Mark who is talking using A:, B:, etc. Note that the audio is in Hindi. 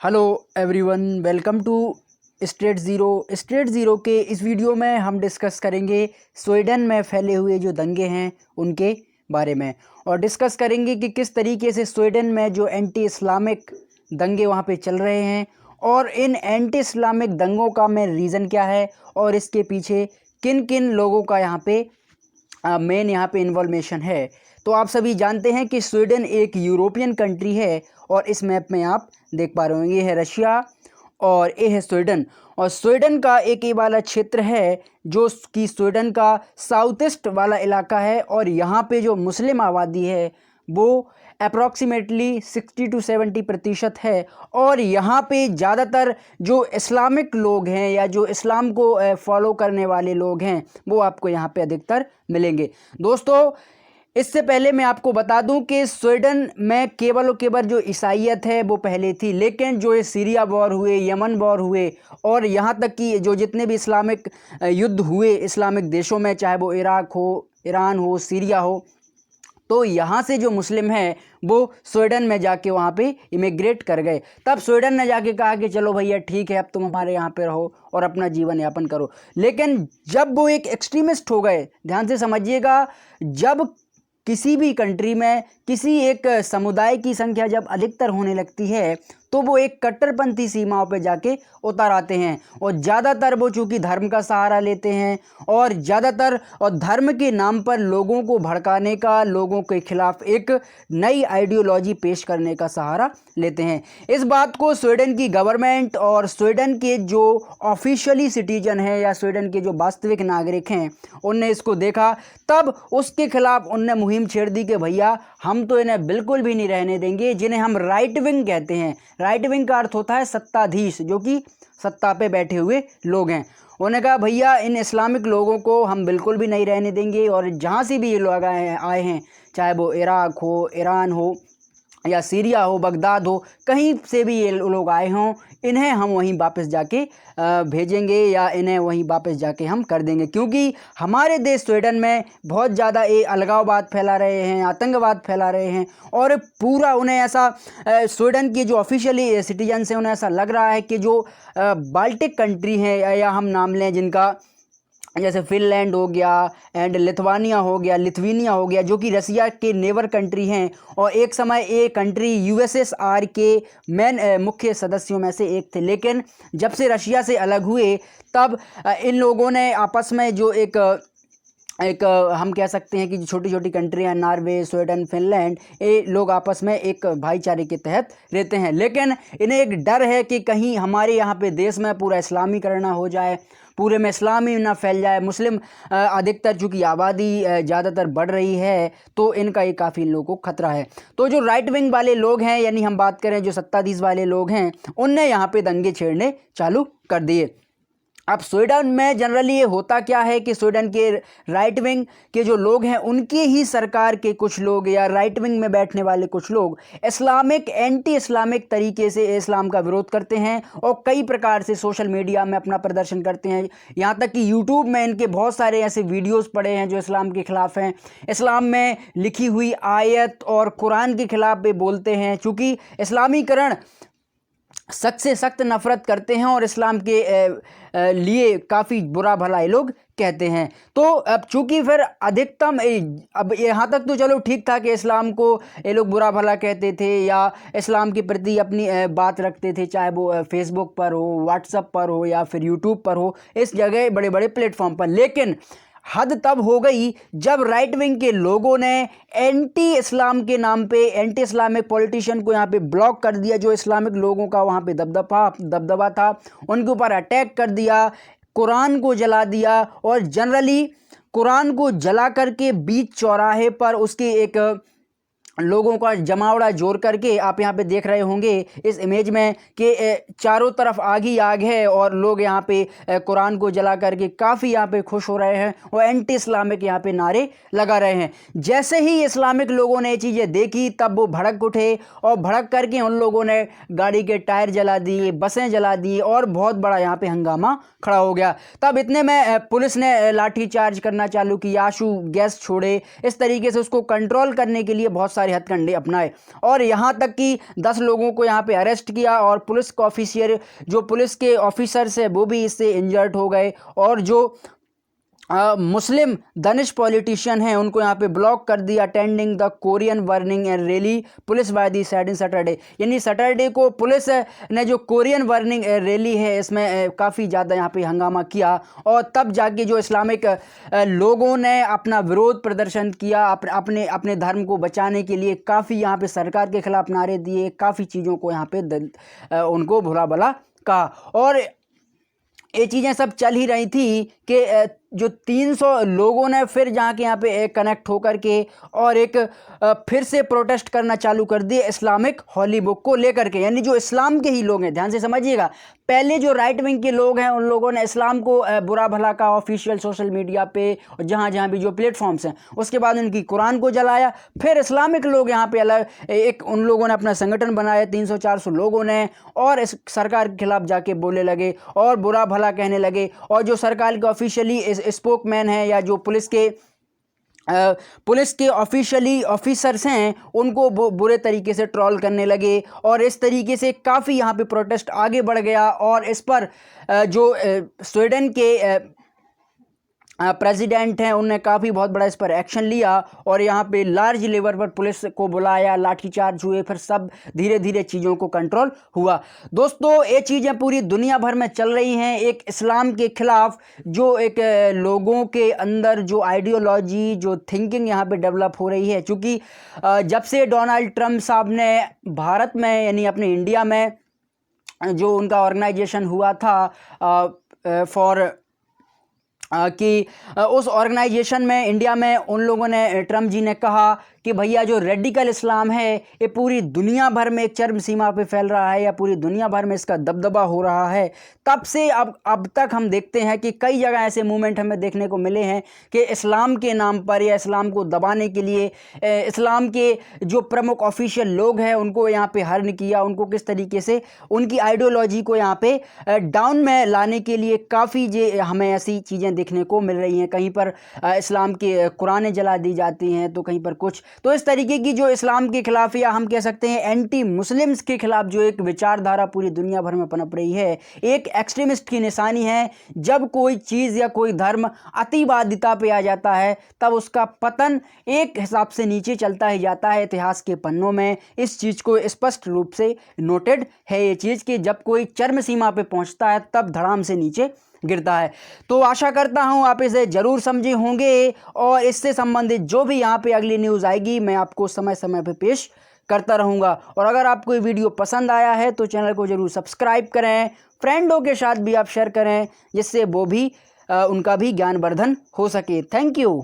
A: Hello everyone, welcome to state zero के इस वीडियो में हम डिस्कस करेंगे स्वीडन में फैले हुए जो दंगे हैं उनके बारे में, और डिस्कस करेंगे कि किस तरीके से स्वीडन में जो एंटी इस्लामिक दंगे वहाँ पे चल रहे हैं और इन एंटी इस्लामिक दंगों का मेन रीज़न क्या है और इसके पीछे किन किन लोगों का यहाँ पे मेन यहाँ पे इन्वॉल्वेशन है। तो आप सभी जानते हैं कि स्वीडन एक यूरोपियन कंट्री है और इस मैप में आप देख पा रहे होंगे, ये है रशिया और ये है स्वीडन। और स्वीडन का एक ये वाला क्षेत्र है जो कि स्वीडन का साउथ ईस्ट वाला इलाका है और यहाँ पे जो मुस्लिम आबादी है वो अप्रॉक्सीमेटली 60 to 70% है। और यहाँ पे ज़्यादातर जो इस्लामिक लोग हैं या जो इस्लाम को फॉलो करने वाले लोग हैं वो आपको यहाँ पे अधिकतर मिलेंगे। दोस्तों, इससे पहले मैं आपको बता दूं कि स्वीडन में केवल और केवल जो ईसाईयत है वो पहले थी, लेकिन जो ये सीरिया वॉर हुए, यमन वॉर हुए और यहाँ तक कि जो जितने भी इस्लामिक युद्ध हुए इस्लामिक देशों में, चाहे वो इराक हो, ईरान हो, सीरिया हो, तो यहाँ से जो मुस्लिम हैं वो स्वीडन में जाके वहाँ पे इमिग्रेट कर गए। तब स्वीडन ने जाके कहा कि चलो भैया ठीक है, अब तुम हमारे यहाँ पे रहो और अपना जीवन यापन करो। लेकिन जब वो एक एक्सट्रीमिस्ट हो गए, ध्यान से समझिएगा, जब किसी भी कंट्री में किसी एक समुदाय की संख्या जब अधिकतर होने लगती है तो वो एक कट्टरपंथी सीमाओं पे जाके उतर आते हैं। और ज़्यादातर वो चूँकि धर्म का सहारा लेते हैं और ज़्यादातर और धर्म के नाम पर लोगों को भड़काने का, लोगों के खिलाफ एक नई आइडियोलॉजी पेश करने का सहारा लेते हैं। इस बात को स्वीडन की गवर्नमेंट और स्वीडन के जो ऑफिशियली सिटीजन हैं या स्वीडन के जो वास्तविक नागरिक हैं उनने इसको देखा, तब उसके खिलाफ उनने मुहिम छेड़ दी कि भैया हम तो इन्हें बिल्कुल भी नहीं रहने देंगे, जिन्हें हम राइट विंग कहते हैं। राइट विंग का अर्थ होता है सत्ताधीश, जो कि सत्ता पे बैठे हुए लोग हैं। उन्होंने कहा भैया इन इस्लामिक लोगों को हम बिल्कुल भी नहीं रहने देंगे और जहाँ से भी ये लोग आए हैं, चाहे वो इराक हो, ईरान हो या सीरिया हो, बगदाद हो, कहीं से भी ये लोग आए हों, इन्हें हम वहीं वापस जाके भेजेंगे या इन्हें वहीं वापस जाके हम कर देंगे। क्योंकि हमारे देश स्वीडन में बहुत ज़्यादा ये अलगाववाद फैला रहे हैं, आतंकवाद फैला रहे हैं और पूरा उन्हें ऐसा स्वीडन की जो ऑफिशियली सिटीजन हैं उन्हें ऐसा लग रहा है कि जो बाल्टिक कंट्री हैं या हम नाम लें जिनका, जैसे फिनलैंड हो गया एंड लिथुआनिया हो गया, जो कि रसिया के नेबर कंट्री हैं और एक समय ये कंट्री यूएसएसआर के मेन मुख्य सदस्यों में से एक थे। लेकिन जब से रशिया से अलग हुए तब इन लोगों ने आपस में जो एक हम कह सकते हैं कि जो छोटी छोटी कंट्रियाँ, नॉर्वे, स्वीडन, फिनलैंड, ये लोग आपस में एक भाईचारे के तहत रहते हैं। लेकिन इन्हें एक डर है कि कहीं हमारे यहाँ पे देश में पूरा इस्लामीकरण ना हो जाए, पूरे में इस्लाम ही ना फैल जाए। मुस्लिम अधिकतर चूँकि आबादी ज़्यादातर बढ़ रही है तो इनका ये काफ़ी इन लोगों को खतरा है। तो जो राइट विंग वाले लोग हैं, यानी हम बात करें जो सत्ताधीश वाले लोग हैं, उनने यहाँ पे दंगे छेड़ने चालू कर दिए। अब स्वीडन में जनरली ये होता क्या है कि स्वीडन के राइट विंग के जो लोग हैं उनके ही सरकार के कुछ लोग या राइट विंग में बैठने वाले कुछ लोग इस्लामिक, एंटी इस्लामिक तरीके से इस्लाम का विरोध करते हैं और कई प्रकार से सोशल मीडिया में अपना प्रदर्शन करते हैं। यहाँ तक कि यूट्यूब में इनके बहुत सारे ऐसे वीडियोज़ पड़े हैं जो इस्लाम के ख़िलाफ़ हैं, इस्लाम में लिखी हुई आयत और कुरान के ख़िलाफ़ भी बोलते हैं। चूँकि इस्लामीकरण सख्त से सख्त नफ़रत करते हैं और इस्लाम के लिए काफ़ी बुरा भला ये लोग कहते हैं। तो अब चूंकि फिर अधिकतम अब यहाँ तक तो चलो ठीक था कि इस्लाम को ये लोग बुरा भला कहते थे या इस्लाम के प्रति अपनी बात रखते थे, चाहे वो फेसबुक पर हो, व्हाट्सएप पर हो या फिर यूट्यूब पर हो, इस जगह बड़े बड़े प्लेटफॉर्म पर। लेकिन हद तब हो गई जब राइट विंग के लोगों ने एंटी इस्लाम के नाम पे एंटी इस्लामिक पॉलिटिशियन को यहाँ पे ब्लॉक कर दिया। जो इस्लामिक लोगों का वहाँ पे दबदबा था उनके ऊपर अटैक कर दिया, कुरान को जला दिया और जनरली कुरान को जला करके बीच चौराहे पर उसके एक लोगों का जमावड़ा जोड़ करके, आप यहाँ पे देख रहे होंगे इस इमेज में कि चारों तरफ आग ही आग है और लोग यहाँ पे कुरान को जला करके काफ़ी यहाँ पे खुश हो रहे हैं और एंटी इस्लामिक यहाँ पे नारे लगा रहे हैं। जैसे ही इस्लामिक लोगों ने ये चीज़ें देखी तब वो भड़क उठे और भड़क करके उन लोगों ने गाड़ी के टायर जला दिए, बसें जला दी और बहुत बड़ा यहाँ पे हंगामा खड़ा हो गया। तब इतने में पुलिस ने लाठी चार्ज करना चालू किया, आंसू गैस छोड़े। इस तरीके से उसको कंट्रोल करने के लिए बहुत सारे हथकंडे अपनाए और यहाँ तक कि 10 लोगों को यहाँ पे अरेस्ट किया और पुलिस के ऑफिसर जो पुलिस के ऑफिसर्स है वो भी इससे इंजर्ड हो गए और जो मुस्लिम दनिश पॉलिटिशियन हैं उनको यहाँ पे ब्लॉक कर दिया attending the Korean burning and rally police by the side in Saturday. यानी सैटरडे को पुलिस ने जो कोरियन वर्निंग रैली है इसमें काफ़ी ज़्यादा यहाँ पे हंगामा किया और तब जाके जो इस्लामिक लोगों ने अपना विरोध प्रदर्शन किया अपने अपने धर्म को बचाने के लिए काफ़ी यहाँ पे सरकार के खिलाफ नारे दिए, काफ़ी चीज़ों को यहाँ पे उनको भुला भला कहा और ये चीज़ें सब चल ही रही थी कि जो 300 लोगों ने फिर जाके यहाँ पे कनेक्ट होकर के और एक फिर से प्रोटेस्ट करना चालू कर दिए इस्लामिक होली बुक को लेकर के। यानी जो इस्लाम के ही लोग हैं, ध्यान से समझिएगा, पहले जो राइट विंग के लोग हैं उन लोगों ने इस्लाम को बुरा भला का ऑफिशियल सोशल मीडिया पे और जहाँ जहाँ भी जो प्लेटफॉर्म्स हैं, उसके बाद उनकी कुरान को जलाया। फिर इस्लामिक लोग यहाँ पे अलग एक उन लोगों ने अपना संगठन बनाया 300-400 लोगों ने और इस सरकार के खिलाफ जाके बोलने लगे और बुरा भला कहने लगे और जो सरकार के ऑफिशियली स्पोकमैन है या जो पुलिस के ऑफिशियली ऑफिसर्स हैं उनको बुरे तरीके से ट्रोल करने लगे और इस तरीके से काफ़ी यहाँ पे प्रोटेस्ट आगे बढ़ गया और इस पर जो स्वीडन के प्रेसिडेंट हैं उनने काफ़ी बहुत बड़ा इस पर एक्शन लिया और यहाँ पे लार्ज लेवल पर पुलिस को बुलाया, लाठीचार्ज हुए, फिर सब धीरे धीरे चीज़ों को कंट्रोल हुआ। दोस्तों ये चीज़ें पूरी दुनिया भर में चल रही हैं एक इस्लाम के ख़िलाफ़ जो एक लोगों के अंदर जो आइडियोलॉजी जो थिंकिंग यहाँ पे डेवलप हो रही है। चूँकि जब से डोनाल्ड ट्रंप साहब ने भारत में यानी अपने इंडिया में जो उनका ऑर्गेनाइजेशन हुआ था फॉर कि उस ऑर्गेनाइजेशन में इंडिया में उन लोगों ने ट्रम्प जी ने कहा कि भैया जो रेडिकल इस्लाम है ये पूरी दुनिया भर में एक चरम सीमा पे फैल रहा है या पूरी दुनिया भर में इसका दबदबा हो रहा है। तब से अब तक हम देखते हैं कि कई जगह ऐसे मूवमेंट हमें देखने को मिले हैं कि इस्लाम के नाम पर या इस्लाम को दबाने के लिए इस्लाम के जो प्रमुख ऑफिशियल लोग हैं उनको यहाँ पे हर्न किया, उनको किस तरीके से उनकी आइडियोलॉजी को यहाँ पे डाउन में लाने के लिए काफ़ी हमें ऐसी चीज़ें देखने को मिल रही हैं। कहीं पर इस्लाम की कुरानें जला दी जाती हैं तो कहीं पर कुछ, तो इस तरीके की जो इस्लाम के खिलाफ या हम कह सकते हैं एंटी मुस्लिम्स के खिलाफ जो एक विचारधारा पूरी दुनिया भर में पनप रही है, एक एक्सट्रीमिस्ट की निशानी है। जब कोई चीज़ या कोई धर्म अतिवादिता पे आ जाता है तब उसका पतन एक हिसाब से नीचे चलता ही जाता है। इतिहास के पन्नों में इस चीज़ को स्पष्ट रूप से नोटेड है ये चीज़ कि जब कोई चरम सीमा पे पहुंचता है तब धड़ाम से नीचे गिरता है। तो आशा करता हूं आप इसे ज़रूर समझे होंगे और इससे संबंधित जो भी यहाँ पे अगली न्यूज़ आएगी मैं आपको समय समय पे पेश करता रहूँगा। और अगर आपको ये वीडियो पसंद आया है तो चैनल को ज़रूर सब्सक्राइब करें, फ्रेंडों के साथ भी आप शेयर करें जिससे वो भी उनका भी ज्ञानवर्धन हो सके। Thank you.